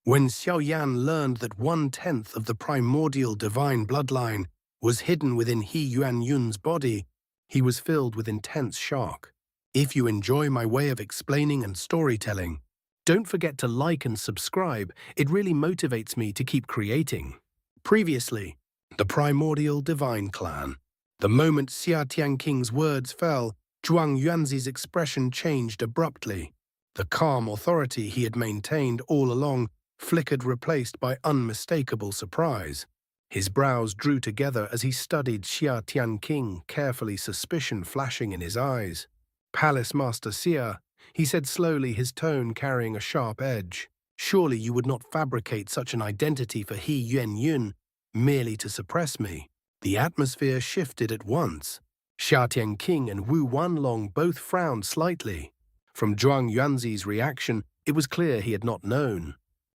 When Xiaoyan learned that 1/10 of the primordial divine bloodline was hidden within Yuan Yun's body, he was filled with intense shock. If you enjoy my way of explaining and storytelling, don't forget to like and subscribe. It really motivates me to keep creating. Previously, the primordial divine clan. The moment Xia Tianking's words fell, Zhuang Yuanzi's expression changed abruptly. The calm authority he had maintained all along flickered, replaced by unmistakable surprise. His brows drew together as he studied Xia Tianking, carefully, suspicion flashing in his eyes. "Palace Master Xia," he said slowly, his tone carrying a sharp edge. "Surely you would not fabricate such an identity for Yuan Yun merely to suppress me." The atmosphere shifted at once. Xia Tianking and Wu Wanlong both frowned slightly. From Zhuang Yuanzi's reaction, it was clear he had not known.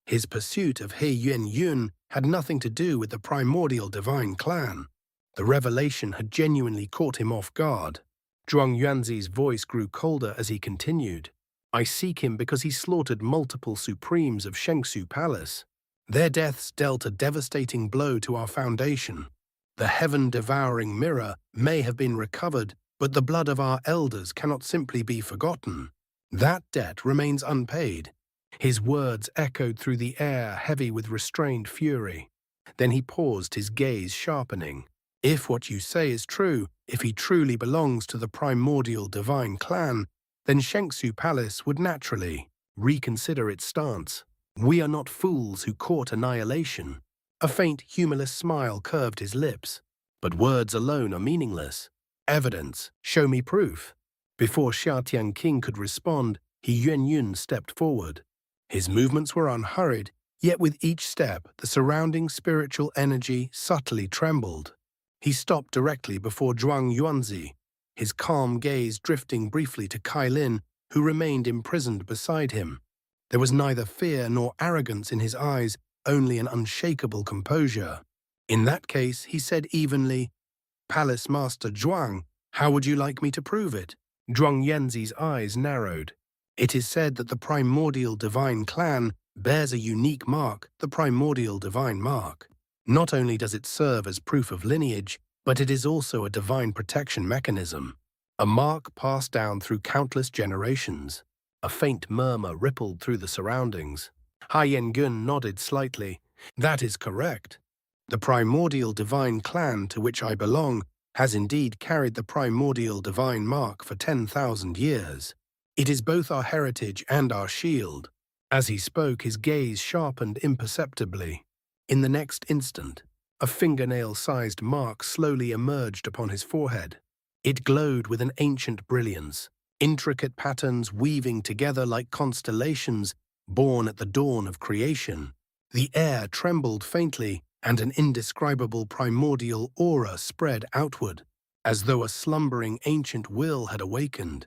His pursuit of Yuan Yun had nothing to do with the primordial divine clan. The revelation had genuinely caught him off guard. Zhuang Yuanzi's voice grew colder as he continued. "I seek him because he slaughtered multiple supremes of Xianxia Palace. Their deaths dealt a devastating blow to our foundation. The heaven-devouring mirror may have been recovered, but the blood of our elders cannot simply be forgotten. That debt remains unpaid." His words echoed through the air, heavy with restrained fury. Then he paused, his gaze sharpening. "If what you say is true, if he truly belongs to the primordial divine clan, then Xianxia Palace would naturally reconsider its stance. We are not fools who court annihilation." A faint, humorless smile curved his lips. "But words alone are meaningless. Evidence, show me proof." Before Xia Tianking could respond, Yuan Yun stepped forward. His movements were unhurried, yet with each step, the surrounding spiritual energy subtly trembled. He stopped directly before Zhuang Yuanzi, his calm gaze drifting briefly to Kailin, who remained imprisoned beside him. There was neither fear nor arrogance in his eyes, only an unshakable composure. "In that case," he said evenly, "Palace Master Zhuang, how would you like me to prove it?" Zhuang Yuanzi's eyes narrowed. "It is said that the primordial divine clan bears a unique mark, the primordial divine mark. Not only does it serve as proof of lineage, but it is also a divine protection mechanism. A mark passed down through countless generations." A faint murmur rippled through the surroundings. Yan Gun nodded slightly. "That is correct. The primordial divine clan to which I belong has indeed carried the primordial divine mark for 10,000 years. It is both our heritage and our shield." As he spoke, his gaze sharpened imperceptibly. In the next instant, a fingernail-sized mark slowly emerged upon his forehead. It glowed with an ancient brilliance, intricate patterns weaving together like constellations born at the dawn of creation. The air trembled faintly, and an indescribable primordial aura spread outward, as though a slumbering ancient will had awakened.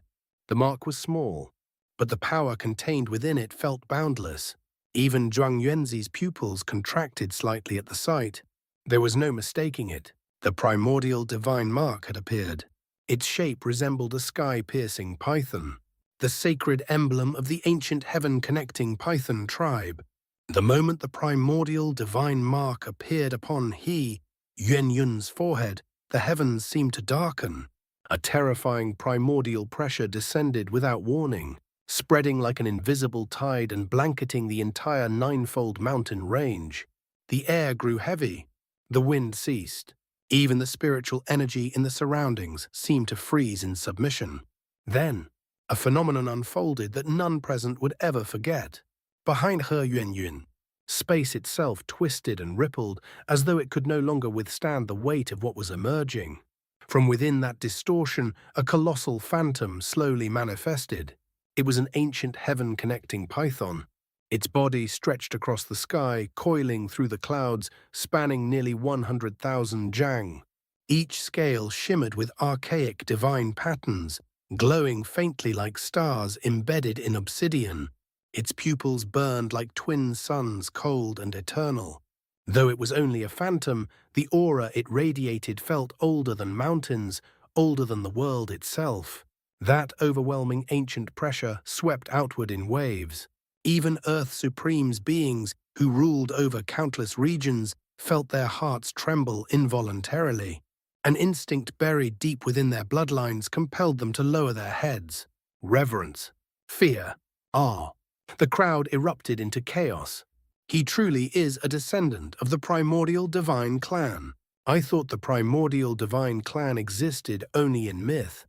The mark was small, but the power contained within it felt boundless. Even Zhuang Yuanzi's pupils contracted slightly at the sight. There was no mistaking it. The primordial divine mark had appeared. Its shape resembled a sky-piercing python, the sacred emblem of the ancient heaven-connecting python tribe. The moment the primordial divine mark appeared upon Yuan Yun's forehead, the heavens seemed to darken. A terrifying primordial pressure descended without warning, spreading like an invisible tide and blanketing the entire ninefold mountain range. The air grew heavy. The wind ceased. Even the spiritual energy in the surroundings seemed to freeze in submission. Then, a phenomenon unfolded that none present would ever forget. Behind Yuan Yun, space itself twisted and rippled as though it could no longer withstand the weight of what was emerging. From within that distortion, a colossal phantom slowly manifested. It was an ancient heaven-connecting python. Its body stretched across the sky, coiling through the clouds, spanning nearly 100,000 jang. Each scale shimmered with archaic divine patterns, glowing faintly like stars embedded in obsidian. Its pupils burned like twin suns, cold and eternal. Though it was only a phantom, the aura it radiated felt older than mountains, older than the world itself. That overwhelming ancient pressure swept outward in waves. Even Earth Supreme's beings, who ruled over countless regions, felt their hearts tremble involuntarily. An instinct buried deep within their bloodlines compelled them to lower their heads. Reverence, fear, awe. The crowd erupted into chaos. He truly is a descendant of the primordial divine clan. I thought the primordial divine clan existed only in myth.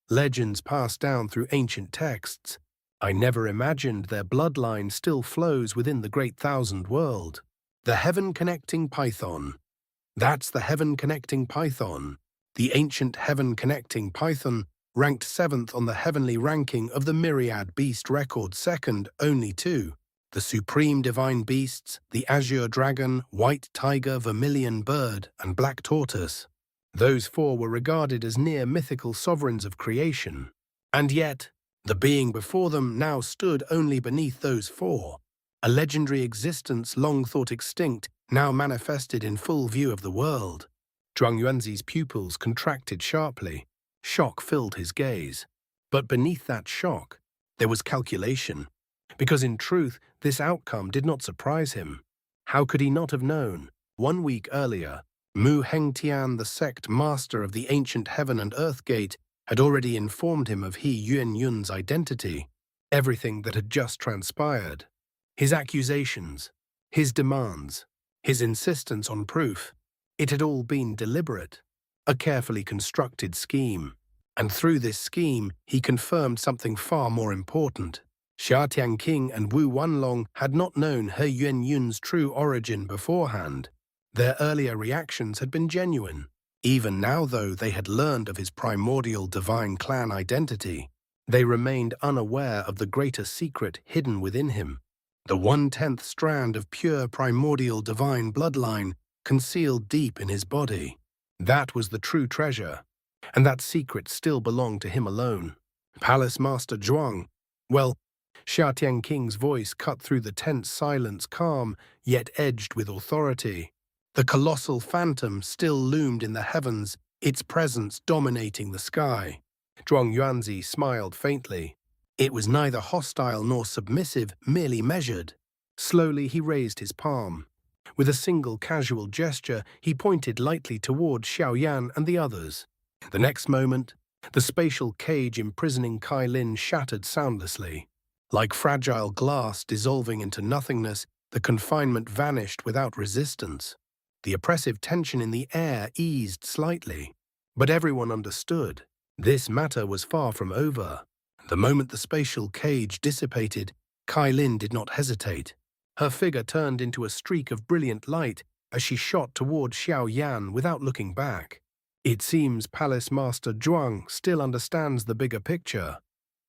Legends passed down through ancient texts. I never imagined their bloodline still flows within the Great Thousand World. The Heaven-Connecting Python. That's the Heaven-Connecting Python. The ancient Heaven-Connecting Python ranked 7th on the heavenly ranking of the Myriad Beast record, second only to the Supreme Divine Beasts, the Azure Dragon, White Tiger, Vermilion Bird, and Black Tortoise. Those 4 were regarded as near mythical sovereigns of creation. And yet, the being before them now stood only beneath those 4. A legendary existence long thought extinct, now manifested in full view of the world. Zhuang Yuanzi's pupils contracted sharply. Shock filled his gaze. But beneath that shock, there was calculation. Because in truth, this outcome did not surprise him. How could he not have known? 1 week earlier, Mu Hengtian, the sect master of the ancient Heaven and Earth Gate, had already informed him of He Yuanyun's identity, everything that had just transpired. His accusations, his demands, his insistence on proof. It had all been deliberate, a carefully constructed scheme. And through this scheme, he confirmed something far more important. Xia Tianqing and Wu Wanlong had not known He Yuanyun's true origin beforehand. Their earlier reactions had been genuine. Even now, though they had learned of his primordial divine clan identity, they remained unaware of the greater secret hidden within him. The 1/10th strand of pure primordial divine bloodline concealed deep in his body. That was the true treasure, and that secret still belonged to him alone. Palace Master Zhuang. Well, Xia Tianqing's voice cut through the tense silence, calm, yet edged with authority. The colossal phantom still loomed in the heavens, its presence dominating the sky. Zhuang Yuanzi smiled faintly. It was neither hostile nor submissive, merely measured. Slowly he raised his palm. With a single casual gesture, he pointed lightly toward Xiaoyan and the others. The next moment, the spatial cage imprisoning Kai Lin shattered soundlessly. Like fragile glass dissolving into nothingness, the confinement vanished without resistance. The oppressive tension in the air eased slightly. But everyone understood. This matter was far from over. The moment the spatial cage dissipated, Kai Lin did not hesitate. Her figure turned into a streak of brilliant light as she shot toward Xiao Yan without looking back. It seems Palace Master Zhuang still understands the bigger picture,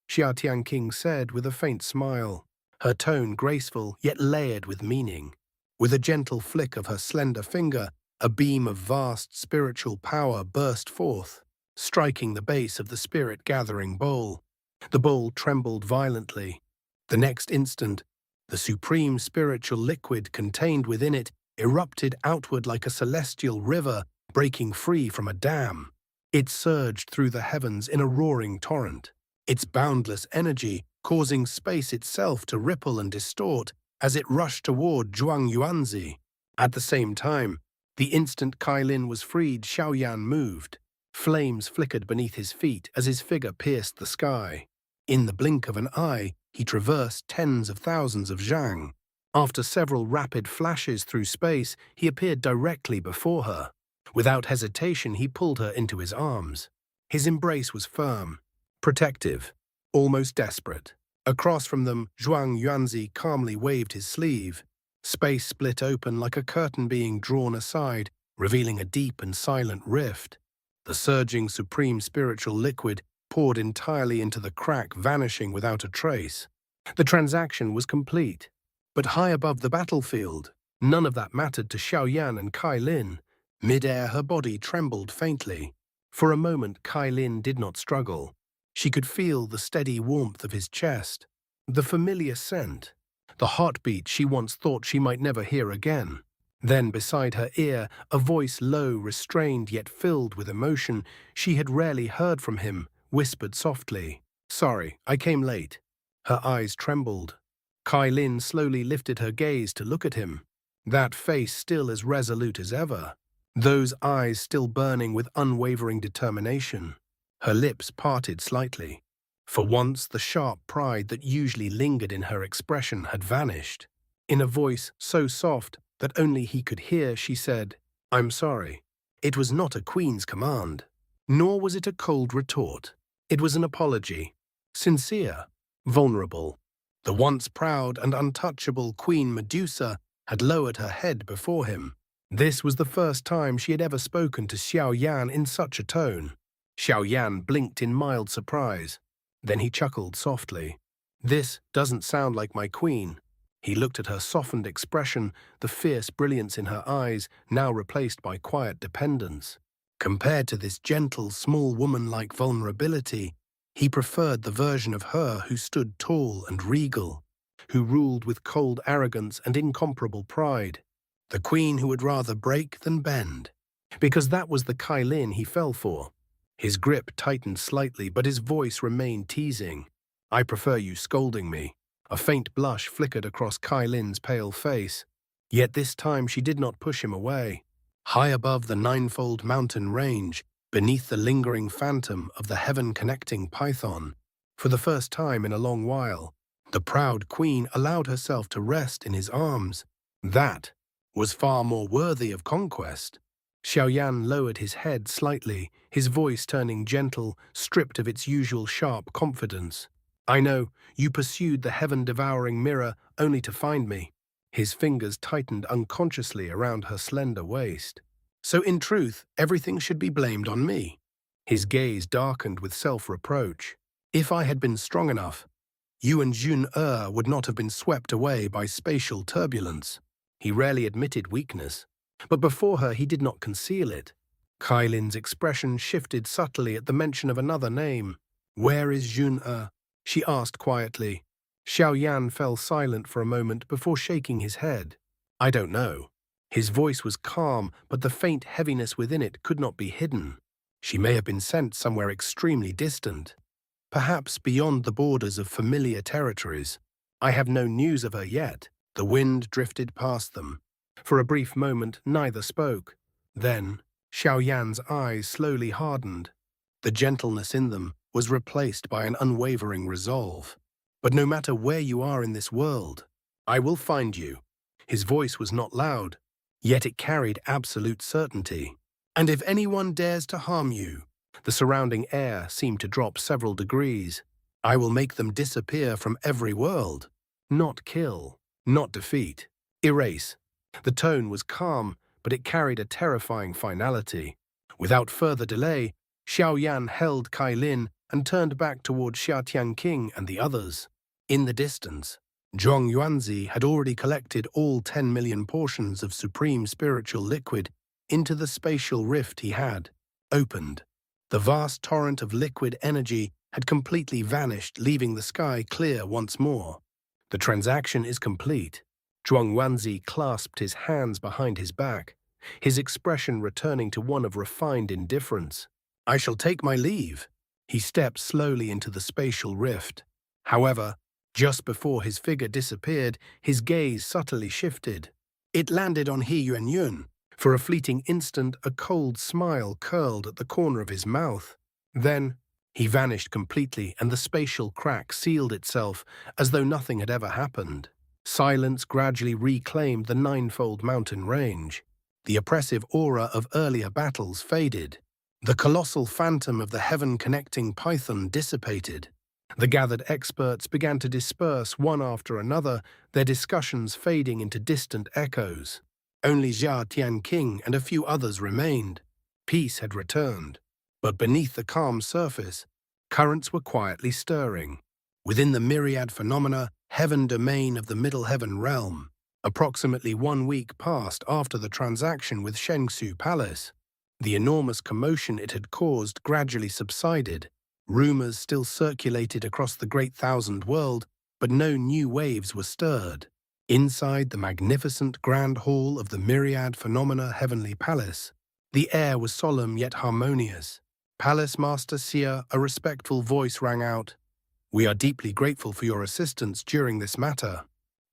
Xia Tianqing said with a faint smile, her tone graceful yet layered with meaning. With a gentle flick of her slender finger, a beam of vast spiritual power burst forth, striking the base of the spirit-gathering bowl. The bowl trembled violently. The next instant, the supreme spiritual liquid contained within it erupted outward like a celestial river breaking free from a dam. It surged through the heavens in a roaring torrent, its boundless energy causing space itself to ripple and distort as it rushed toward Zhuang Yuanzi. At the same time, the instant Kai Lin was freed, Xiaoyan moved. Flames flickered beneath his feet as his figure pierced the sky. In the blink of an eye, he traversed tens of thousands of zhang. After several rapid flashes through space, he appeared directly before her. Without hesitation, he pulled her into his arms. His embrace was firm, protective, almost desperate. Across from them, Zhuang Yuanzi calmly waved his sleeve. Space split open like a curtain being drawn aside, revealing a deep and silent rift. The surging supreme spiritual liquid poured entirely into the crack, vanishing without a trace. The transaction was complete. But high above the battlefield, none of that mattered to Xiaoyan and Kai Lin. Mid-air, her body trembled faintly. For a moment, Kai Lin did not struggle. She could feel the steady warmth of his chest, the familiar scent, the heartbeat she once thought she might never hear again. Then, beside her ear, a voice low, restrained, yet filled with emotion she had rarely heard from him, whispered softly, "Sorry, I came late." Her eyes trembled. Kai Lin slowly lifted her gaze to look at him, that face still as resolute as ever, those eyes still burning with unwavering determination. Her lips parted slightly. For once, the sharp pride that usually lingered in her expression had vanished. In a voice so soft that only he could hear, she said, "I'm sorry." It was not a queen's command, nor was it a cold retort. It was an apology, sincere, vulnerable. The once proud and untouchable Queen Medusa had lowered her head before him. This was the first time she had ever spoken to Xiaoyan in such a tone. Xiaoyan blinked in mild surprise. Then he chuckled softly. "This doesn't sound like my queen." He looked at her softened expression, the fierce brilliance in her eyes now replaced by quiet dependence. Compared to this gentle, small woman-like vulnerability, he preferred the version of her who stood tall and regal, who ruled with cold arrogance and incomparable pride. The queen who would rather break than bend. Because that was the Kai Lin he fell for. His grip tightened slightly, but his voice remained teasing. "I prefer you scolding me." A faint blush flickered across Kai Lin's pale face. Yet this time she did not push him away. High above the ninefold mountain range, beneath the lingering phantom of the heaven-connecting python, for the first time in a long while, the proud queen allowed herself to rest in his arms. That was far more worthy of conquest. Xiaoyan lowered his head slightly, his voice turning gentle, stripped of its usual sharp confidence. "I know, you pursued the heaven-devouring mirror only to find me." His fingers tightened unconsciously around her slender waist. "So in truth, everything should be blamed on me." His gaze darkened with self-reproach. "If I had been strong enough, you and Jun would not have been swept away by spatial turbulence." He rarely admitted weakness, but before her he did not conceal it. Kai Lin's expression shifted subtly at the mention of another name. "Where is Jun?" she asked quietly. Xiaoyan fell silent for a moment before shaking his head. "I don't know." His voice was calm, but the faint heaviness within it could not be hidden. "She may have been sent somewhere extremely distant, perhaps beyond the borders of familiar territories. I have no news of her yet." The wind drifted past them. For a brief moment, neither spoke. Then, Xiaoyan's eyes slowly hardened. The gentleness in them was replaced by an unwavering resolve. "But no matter where you are in this world, I will find you." His voice was not loud, yet it carried absolute certainty. "And if anyone dares to harm you," the surrounding air seemed to drop several degrees, "I will make them disappear from every world. Not kill, not defeat, erase." The tone was calm, but it carried a terrifying finality. Without further delay, Xiaoyan held Kai Lin and turned back toward Xia Tianqing and the others. In the distance, Zhuang Yuanzi had already collected all 10 million portions of supreme spiritual liquid into the spatial rift he had opened. The vast torrent of liquid energy had completely vanished, leaving the sky clear once more. "The transaction is complete." Zhuang Yuanzi clasped his hands behind his back, his expression returning to one of refined indifference. "I shall take my leave." He stepped slowly into the spatial rift. However, just before his figure disappeared, his gaze subtly shifted. It landed on He Yuan. For a fleeting instant, a cold smile curled at the corner of his mouth. Then, he vanished completely, and the spatial crack sealed itself as though nothing had ever happened. Silence gradually reclaimed the ninefold mountain range. The oppressive aura of earlier battles faded. The colossal phantom of the heaven-connecting python dissipated. The gathered experts began to disperse one after another, their discussions fading into distant echoes. Only Xia Tianqing and a few others remained. Peace had returned. But beneath the calm surface, currents were quietly stirring. Within the myriad phenomena, heaven domain of the Middle Heaven realm, approximately 1 week passed after the transaction with Xianxia Palace. The enormous commotion it had caused gradually subsided. Rumors still circulated across the Great Thousand World, but no new waves were stirred. Inside the magnificent grand hall of the Myriad Phenomena Heavenly Palace, the air was solemn yet harmonious. Palace Master Xia, a respectful voice rang out, "We are deeply grateful for your assistance during this matter."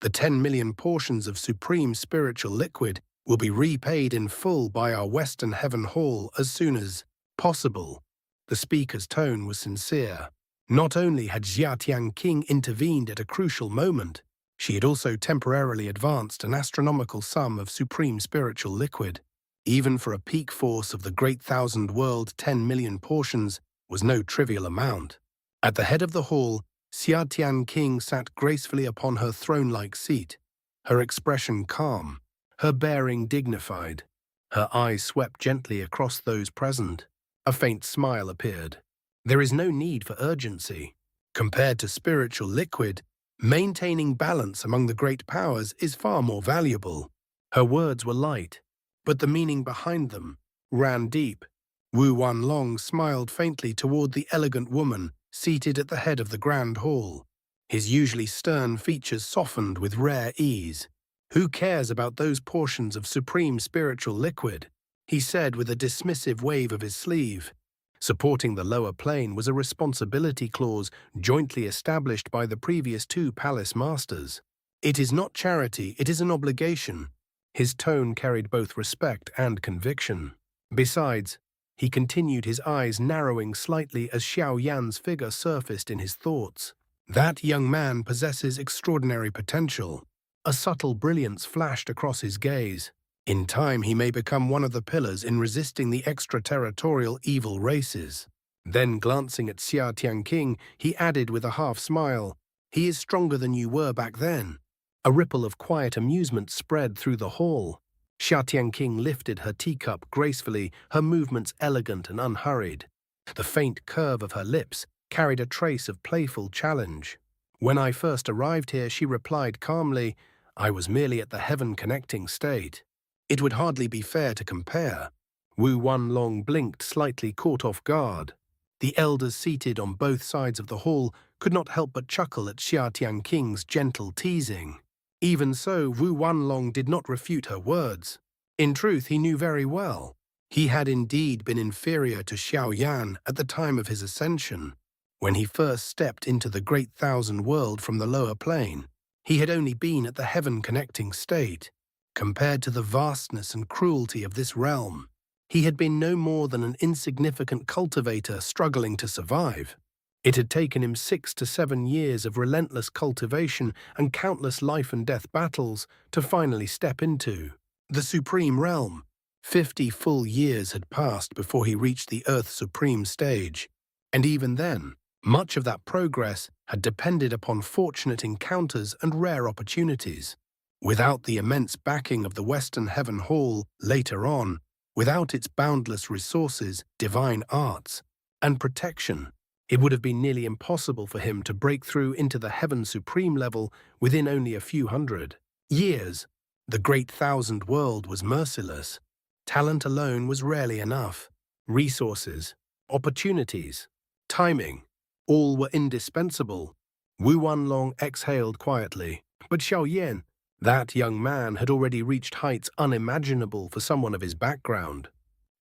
The 10 million portions of supreme spiritual liquid will be repaid in full by our Western Heaven Hall as soon as possible. The speaker's tone was sincere. Not only had Xiaotian King intervened at a crucial moment, she had also temporarily advanced an astronomical sum of supreme spiritual liquid. Even for a peak force of the Great Thousand World, 10 million portions was no trivial amount. At the head of the hall, Xiaotian King sat gracefully upon her throne-like seat, her expression calm, her bearing dignified. Her eyes swept gently across those present. A faint smile appeared. There is no need for urgency. Compared to spiritual liquid, maintaining balance among the great powers is far more valuable. Her words were light, but the meaning behind them ran deep. Wu Wanlong smiled faintly toward the elegant woman seated at the head of the grand hall. His usually stern features softened with rare ease. "Who cares about those portions of supreme spiritual liquid?" he said with a dismissive wave of his sleeve. Supporting the lower plane was a responsibility clause jointly established by the previous two palace masters. "It is not charity, it is an obligation." His tone carried both respect and conviction. Besides, he continued, his eyes narrowing slightly as Xiao Yan's figure surfaced in his thoughts. "That young man possesses extraordinary potential." A subtle brilliance flashed across his gaze. "In time he may become one of the pillars in resisting the extraterritorial evil races." Then, glancing at Xiaotian King, he added with a half-smile, "He is stronger than you were back then." A ripple of quiet amusement spread through the hall. Xiaotian King lifted her teacup gracefully, her movements elegant and unhurried. The faint curve of her lips carried a trace of playful challenge. "When I first arrived here," she replied calmly, "I was merely at the heaven-connecting state." It would hardly be fair to compare. Wu Wanlong blinked, slightly caught off guard. The elders seated on both sides of the hall could not help but chuckle at Xiaotian King's gentle teasing. Even so, Wu Wanlong did not refute her words. In truth, he knew very well. He had indeed been inferior to Xiao Yan at the time of his ascension. When he first stepped into the Great Thousand World from the lower plane, he had only been at the heaven-connecting state. Compared to the vastness and cruelty of this realm, he had been no more than an insignificant cultivator struggling to survive. It had taken him 6 to 7 years of relentless cultivation and countless life-and-death battles to finally step into the Supreme Realm. 50 full years had passed before he reached the Earth's Supreme stage, and even then, much of that progress had depended upon fortunate encounters and rare opportunities. Without the immense backing of the Western Heaven Hall later on, without its boundless resources, divine arts, and protection, it would have been nearly impossible for him to break through into the Heaven Supreme level within only a few hundred years. The Great Thousand World was merciless. Talent alone was rarely enough. Resources, opportunities, timing, all were indispensable. Wu Wanlong exhaled quietly. But Xiao Yan, that young man, had already reached heights unimaginable for someone of his background.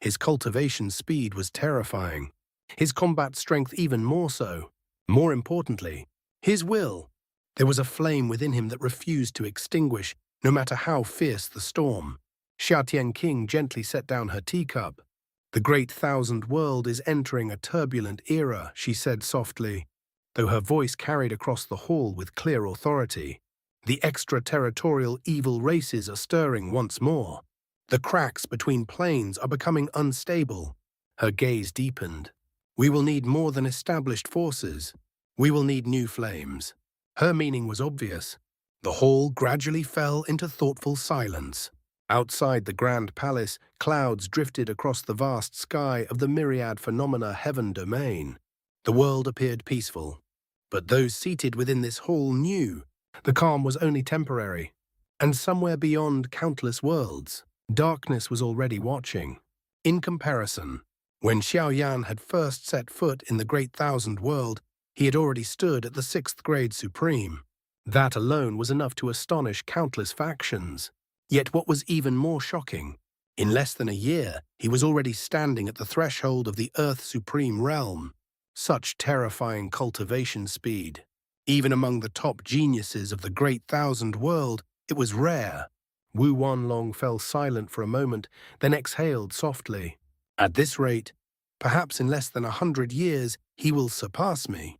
His cultivation speed was terrifying. His combat strength even more so. More importantly, his will. There was a flame within him that refused to extinguish, no matter how fierce the storm. Xiaotian King gently set down her teacup. "The Great Thousand World is entering a turbulent era," she said softly, though her voice carried across the hall with clear authority. "The extraterritorial evil races are stirring once more. The cracks between planes are becoming unstable." Her gaze deepened. "We will need more than established forces. We will need new flames." Her meaning was obvious. The hall gradually fell into thoughtful silence. Outside the grand palace, clouds drifted across the vast sky of the myriad phenomena heaven domain. The world appeared peaceful. But those seated within this hall knew the calm was only temporary. And somewhere beyond countless worlds, darkness was already watching. In comparison, when Xiao Yan had first set foot in the Great Thousand World, he had already stood at the 6th grade Supreme. That alone was enough to astonish countless factions. Yet what was even more shocking, in less than a year, he was already standing at the threshold of the Earth Supreme realm. Such terrifying cultivation speed. Even among the top geniuses of the Great Thousand World, it was rare. Wu Wanlong fell silent for a moment, then exhaled softly. At this rate, perhaps in less than 100 years, he will surpass me.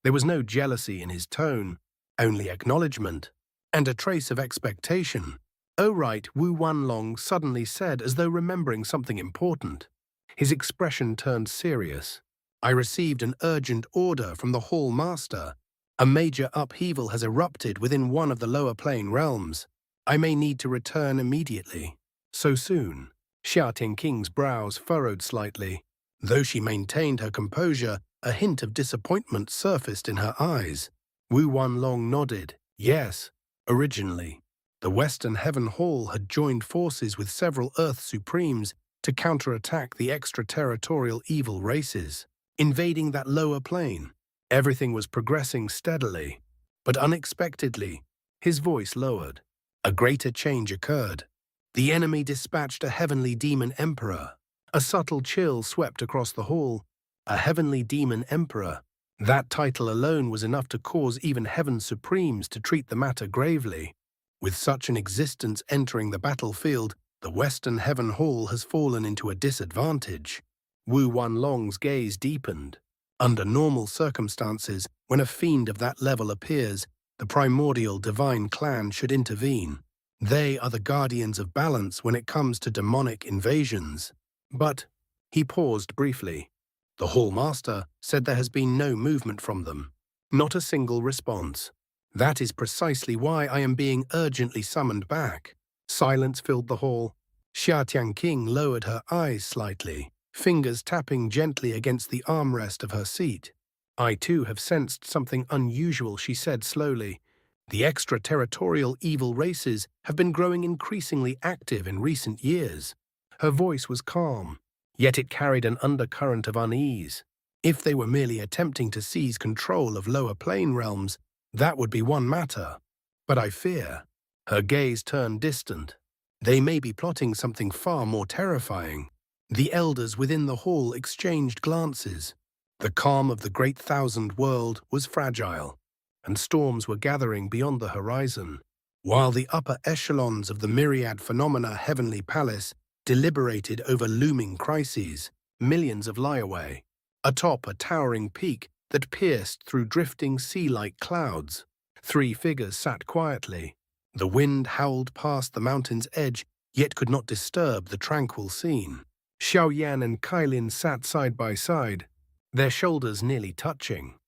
There was no jealousy in his tone, only acknowledgement, and a trace of expectation. "Oh right," Wu Wanlong suddenly said, as though remembering something important. His expression turned serious. "I received an urgent order from the Hall Master. A major upheaval has erupted within one of the lower plane realms. I may need to return immediately." "So soon?" Xia Tianqing's brows furrowed slightly. Though she maintained her composure, a hint of disappointment surfaced in her eyes. Wu Wanlong nodded. "Yes, originally. The Western Heaven Hall had joined forces with several Earth Supremes to counterattack the extraterritorial evil races, invading that lower plane. Everything was progressing steadily, but unexpectedly, his voice lowered. A greater change occurred. The enemy dispatched a heavenly demon emperor. A subtle chill swept across the hall. A heavenly demon emperor. That title alone was enough to cause even Heaven Supremes to treat the matter gravely. With such an existence entering the battlefield, the Western Heaven Hall has fallen into a disadvantage. Wu Wanlong's gaze deepened. Under normal circumstances, when a fiend of that level appears, the Primordial Divine Clan should intervene. They are the guardians of balance when it comes to demonic invasions. But he paused briefly. The Hall Master said there has been no movement from them. Not a single response. That is precisely why I am being urgently summoned back. Silence filled the hall. Xia Tianqing lowered her eyes slightly, fingers tapping gently against the armrest of her seat. "I too have sensed something unusual," she said slowly. "The extraterritorial evil races have been growing increasingly active in recent years." Her voice was calm, yet it carried an undercurrent of unease. If they were merely attempting to seize control of lower plane realms, that would be one matter. But I fear. Her gaze turned distant. They may be plotting something far more terrifying. The elders within the hall exchanged glances. The calm of the Great Thousand World was fragile, and storms were gathering beyond the horizon, while the upper echelons of the myriad phenomena Heavenly Palace deliberated over looming crises, millions of lie-away. Atop a towering peak that pierced through drifting sea-like clouds, 3 figures sat quietly. The wind howled past the mountain's edge, yet could not disturb the tranquil scene. Xiaoyan and Kailin sat side by side, their shoulders nearly touching.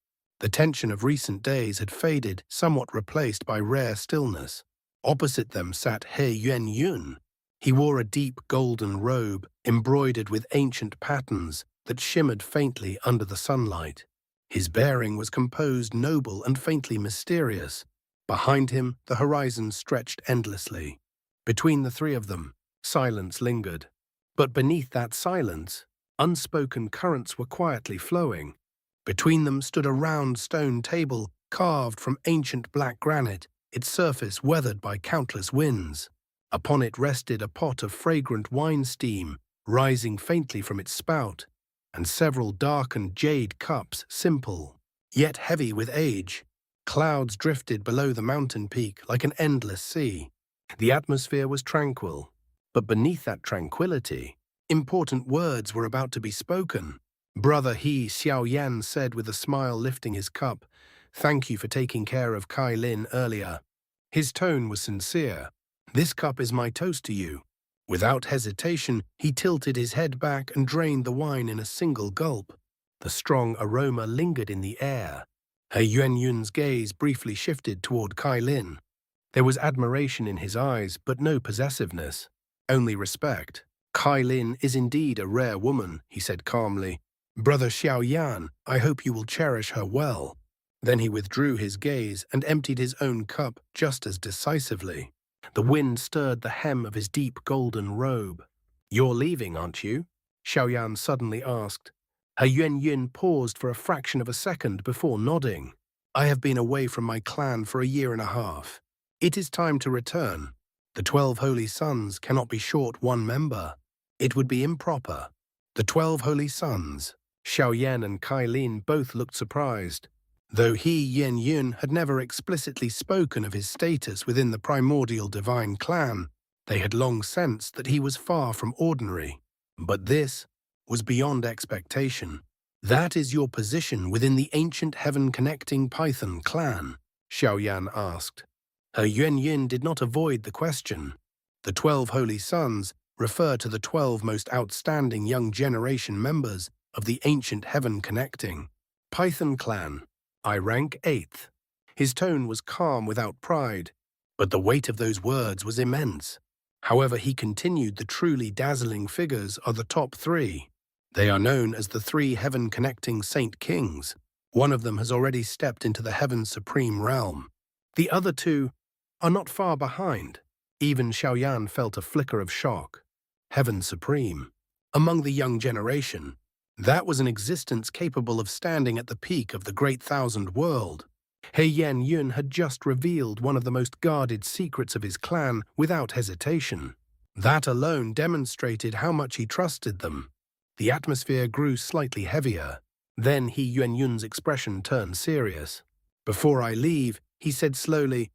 The tension of recent days had faded, somewhat replaced by rare stillness. Opposite them sat Yuan. He wore a deep golden robe, embroidered with ancient patterns that shimmered faintly under the sunlight. His bearing was composed, noble, and faintly mysterious. Behind him, the horizon stretched endlessly. Between the 3 of them, silence lingered. But beneath that silence, unspoken currents were quietly flowing. Between them stood a round stone table carved from ancient black granite, its surface weathered by countless winds. Upon it rested a pot of fragrant wine steam, rising faintly from its spout, and several darkened jade cups, simple, yet heavy with age. Clouds drifted below the mountain peak like an endless sea. The atmosphere was tranquil, but beneath that tranquility, important words were about to be spoken. "Brother He," Xiaoyan said with a smile, lifting his cup, "thank you for taking care of Kailin earlier." His tone was sincere. "This cup is my toast to you." Without hesitation, he tilted his head back and drained the wine in a single gulp. The strong aroma lingered in the air. Yun's gaze briefly shifted toward Kailin. There was admiration in his eyes, but no possessiveness, only respect. "Kailin is indeed a rare woman," he said calmly. "Brother Xiaoyan, I hope you will cherish her well." Then he withdrew his gaze and emptied his own cup just as decisively. The wind stirred the hem of his deep golden robe. "You're leaving, aren't you?" Xiaoyan suddenly asked. Yun paused for a fraction of a second before nodding. "I have been away from my clan for a 1.5 years. It is time to return. The 12 Holy Sons cannot be short one member. It would be improper." The 12 Holy Sons. Xiaoyan and Kailin both looked surprised. Though Yuan Yun had never explicitly spoken of his status within the primordial divine clan, they had long sensed that he was far from ordinary. But this was beyond expectation. "That is your position within the ancient heaven-connecting Python clan?" Xiaoyan asked. Her Yuan Yin did not avoid the question. The 12 Holy Sons refer to the 12 most outstanding young generation members of the ancient heaven-connecting Python clan. "I rank 8th. His tone was calm without pride, but the weight of those words was immense. However, he continued, "The truly dazzling figures are the top 3. They are known as the 3 heaven-connecting Saint Kings. One of them has already stepped into the Heaven's supreme realm. The other 2 are not far behind." Even Xiaoyan felt a flicker of shock. Heaven Supreme. Among the young generation, that was an existence capable of standing at the peak of the Great Thousand World. Yuan Yun had just revealed one of the most guarded secrets of his clan without hesitation. That alone demonstrated how much he trusted them. The atmosphere grew slightly heavier. Then Yuan Yun's expression turned serious. "Before I leave," he said slowly,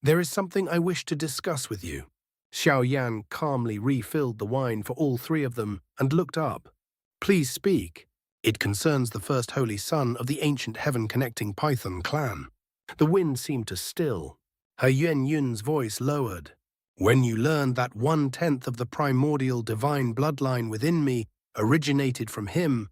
"there is something I wish to discuss with you." Xiaoyan calmly refilled the wine for all 3 of them and looked up. "Please speak. It concerns the first holy son of the ancient heaven-connecting Python clan." The wind seemed to still. Yuan Yun's voice lowered. "When you learned that 1/10 of the primordial divine bloodline within me originated from him,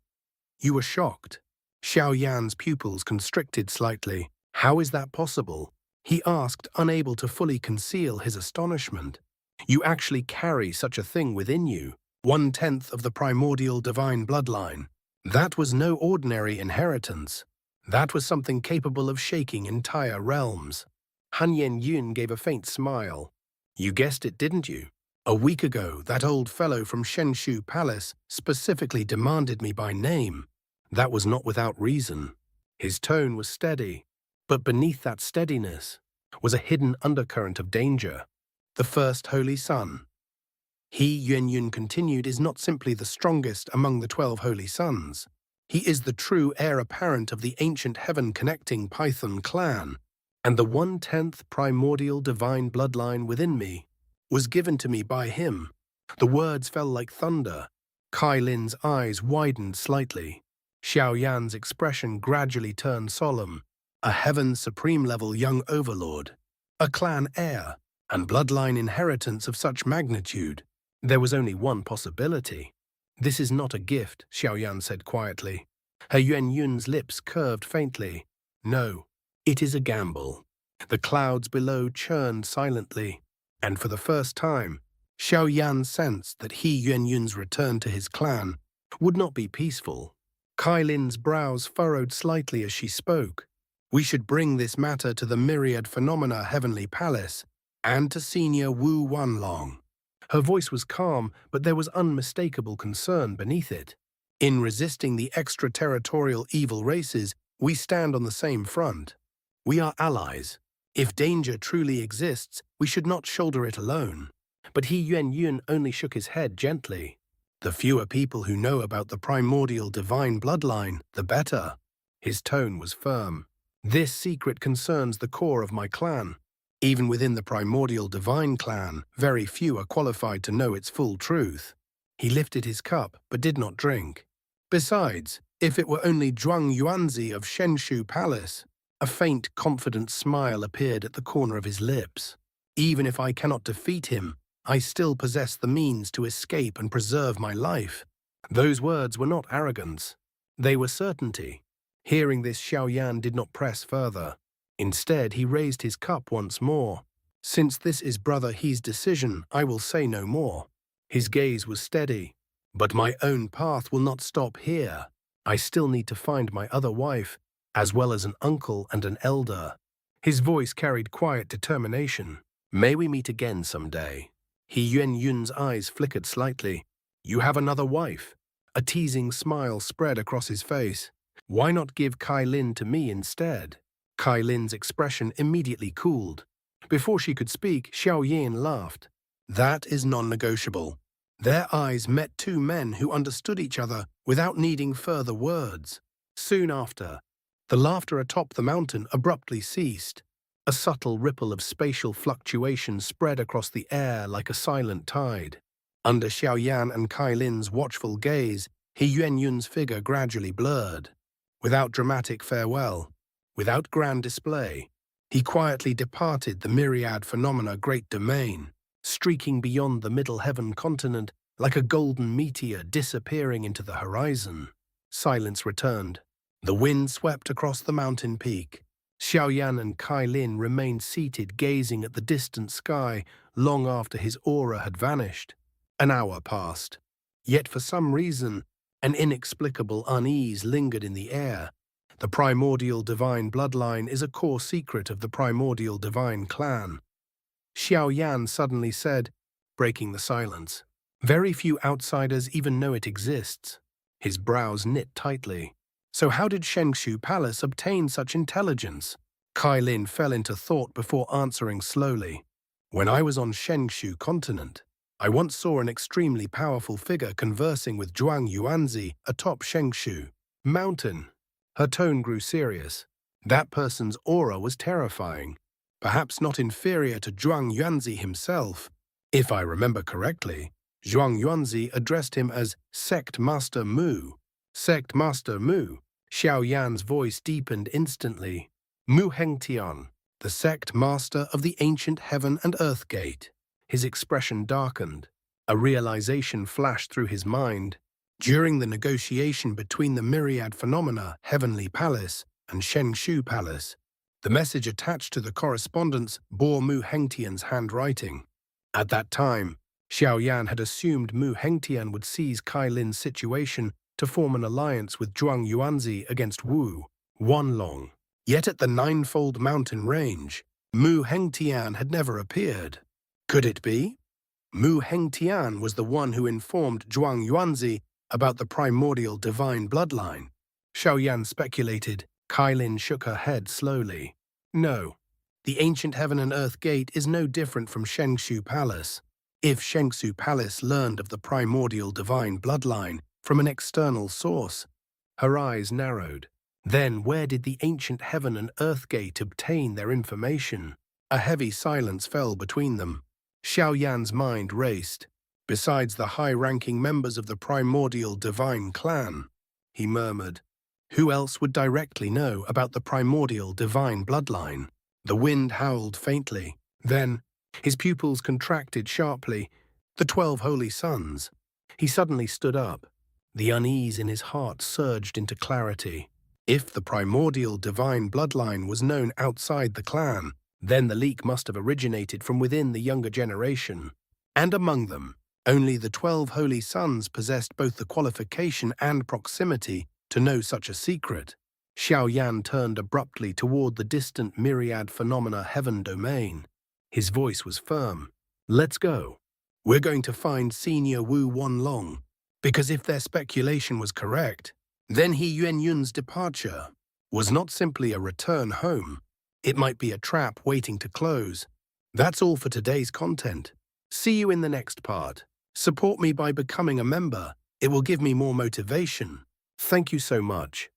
you were shocked." Xiaoyan's pupils constricted slightly. "How is that possible?" he asked, unable to fully conceal his astonishment. "You actually carry such a thing within you, 1/10 of the primordial divine bloodline. That was no ordinary inheritance. That was something capable of shaking entire realms." Yuan Yun gave a faint smile. "You guessed it, didn't you? A week ago, that old fellow from Xianxia Palace specifically demanded me by name. That was not without reason." His tone was steady, but beneath that steadiness was a hidden undercurrent of danger. "The first holy son," Yuan Yun continued, "is not simply the strongest among the 12 holy sons. He is the true heir apparent of the ancient heaven-connecting Python clan, and the 1/10 primordial divine bloodline within me was given to me by him." The words fell like thunder. Kai Lin's eyes widened slightly. Xiaoyan's expression gradually turned solemn. "A heaven's supreme-level young overlord, a clan heir, and bloodline inheritance of such magnitude. There was only one possibility." "This is not a gift," Xiaoyan said quietly. Yuan Yun's lips curved faintly. "No, it is a gamble." The clouds below churned silently, and for the first time, Xiaoyan sensed that Yuan Yun's return to his clan would not be peaceful. Kai Lin's brows furrowed slightly as she spoke. "We should bring this matter to the Myriad Phenomena Heavenly Palace and to Senior Wu Wanlong." Her voice was calm, but there was unmistakable concern beneath it. "In resisting the extraterritorial evil races, we stand on the same front. We are allies. If danger truly exists, we should not shoulder it alone." But Yuan Yun only shook his head gently. "The fewer people who know about the primordial divine bloodline, the better." His tone was firm. "This secret concerns the core of my clan. Even within the primordial divine clan, very few are qualified to know its full truth." He lifted his cup, but did not drink. "Besides, if it were only Zhuang Yuanzi of Xianxia Palace," a faint, confident smile appeared at the corner of his lips. "Even if I cannot defeat him, I still possess the means to escape and preserve my life." Those words were not arrogance. They were certainty. Hearing this, Xiaoyan did not press further. Instead, he raised his cup once more. "Since this is Brother He's decision, I will say no more." His gaze was steady. "But my own path will not stop here. I still need to find my other wife, as well as an uncle and an elder." His voice carried quiet determination. "May we meet again someday." Yuan Yun's eyes flickered slightly. "You have another wife?" A teasing smile spread across his face. "Why not give Kai Lin to me instead?" Kai Lin's expression immediately cooled. Before she could speak, Xiaoyan laughed. "That is non-negotiable." Their eyes met 2 men who understood each other without needing further words. Soon after, The laughter atop the mountain abruptly ceased. A subtle ripple of spatial fluctuation spread across the air like a silent tide. Under Xiaoyan and Kai Lin's watchful gaze, He Yuanyun's figure gradually blurred. Without dramatic farewell, without grand display, he quietly departed the myriad phenomena great domain, streaking beyond the Middle Heaven continent like a golden meteor disappearing into the horizon. Silence returned. The wind swept across the mountain peak. Xiaoyan and Kai Lin remained seated gazing at the distant sky long after his aura had vanished. An hour passed. Yet for some reason, an inexplicable unease lingered in the air. The primordial divine bloodline is a core secret of the primordial divine clan. Xiaoyan suddenly said, breaking the silence. Very few outsiders even know it exists. His brows knit tightly. So how did Xianxia Palace obtain such intelligence? Kai Lin fell into thought before answering slowly. When I was on Xianxia continent, I once saw an extremely powerful figure conversing with Zhuang Yuanzi atop Xianxia mountain. Her tone grew serious. That person's aura was terrifying, perhaps not inferior to Zhuang Yuanzi himself. If I remember correctly, Zhuang Yuanzi addressed him as Sect Master Mu. Sect Master Mu. Xiaoyan's voice deepened instantly. Mu Hengtian, the sect master of the ancient heaven and earth gate. His expression darkened. A realization flashed through his mind. During the negotiation between the myriad phenomena Heavenly Palace and Xianxia Palace, the message attached to the correspondence bore Mu Hengtian's handwriting. At that time, Xiaoyan had assumed Mu Hengtian would seize Kai Lin's situation to form an alliance with Zhuang Yuanzi against Wu Wanlong. Yet at the ninefold mountain range, Mu Hengtian had never appeared. Could it be? Mu Hengtian was the one who informed Zhuang Yuanzi about the primordial divine bloodline. Xiaoyan speculated. Kai Lin shook her head slowly. No, the ancient heaven and earth gate is no different from Xianxia Palace. If Xianxia Palace learned of the primordial divine bloodline from an external source, her eyes narrowed. Then where did the ancient heaven and earth gate obtain their information? A heavy silence fell between them. Xiaoyan's mind raced. Besides the high-ranking members of the primordial divine clan, he murmured, who else would directly know about the primordial divine bloodline? The wind howled faintly. Then, his pupils contracted sharply. The 12 holy sons. He suddenly stood up. The unease in his heart surged into clarity. If the primordial divine bloodline was known outside the clan, then the leak must have originated from within the younger generation. And among them, only the 12 holy sons possessed both the qualification and proximity to know such a secret. Xiaoyan turned abruptly toward the distant myriad phenomena heaven domain. His voice was firm. Let's go. We're going to find Senior Wu Wanlong, because if their speculation was correct, then He Yuanyun's departure was not simply a return home. It might be a trap waiting to close. That's all for today's content. See you in the next part. Support me by becoming a member. It will give me more motivation. Thank you so much.